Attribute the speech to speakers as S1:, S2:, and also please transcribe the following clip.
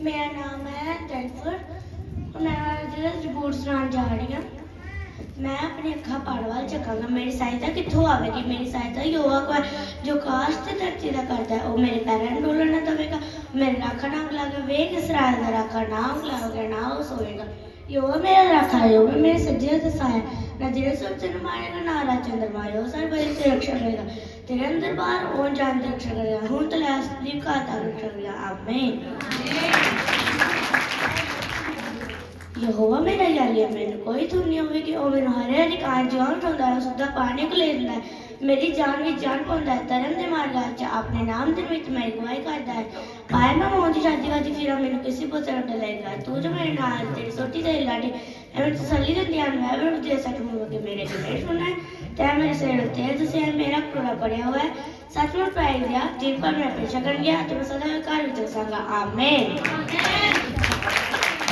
S1: मेरा नाम है जैनफर। मैं रिपोर्ट सुनाने जा रही हूँ। मैं अपनी अखा पढ़ वाल चकांगा। मेरी सहायता कितों आवेगी? मेरी सहायता योगा को जो काश ते धरती का करता है, वो मेरे पैरों में डोलना ना दवेगा। मेरे राखा ना उगलावे, वे इसराइल का राखा ना उगलावेगा, ना वो सोएगा। योगा मेरा राखा है, योगा मेरे सज्जे दसाया, ना जिन्हें सब चंद्र मारेगा, ना रात चंद्रमा यो सर बड़े से रक्षा करेगा। तेरे अंदर बाहर और जान से रक्षा करेगा। हूँ तो लास्ट दी का रक्षा करेगा। आमीन। यहोवा मेरा याली है, मैंने कोई धुन नहीं होगी। और मैंने हरे हरी कान जान उठाता है, सुधा पानी को ले लेता है। मेरी जान भी जान पाता है, धर्म दे मार्ग च अपने नाम दे विच मैं अगुवाई करता है। पाए मैं मोदी शादी वादी फिर मैंने किसी पुत्र डलेगा। तू जो मेरे नाल तेरी सोटी तेरी लाठी एवं तसल्ली दे दिया। मैं भी दे सकूंगा कि मेरे मेरे सुनना है। तै मेरे सिर तेज से मेरा कूड़ा पड़े हुआ है। सचमुच पाई दिया जिन पर मैं पेशा कर गया तो मैं सदा घर विच रसांगा। आमीन।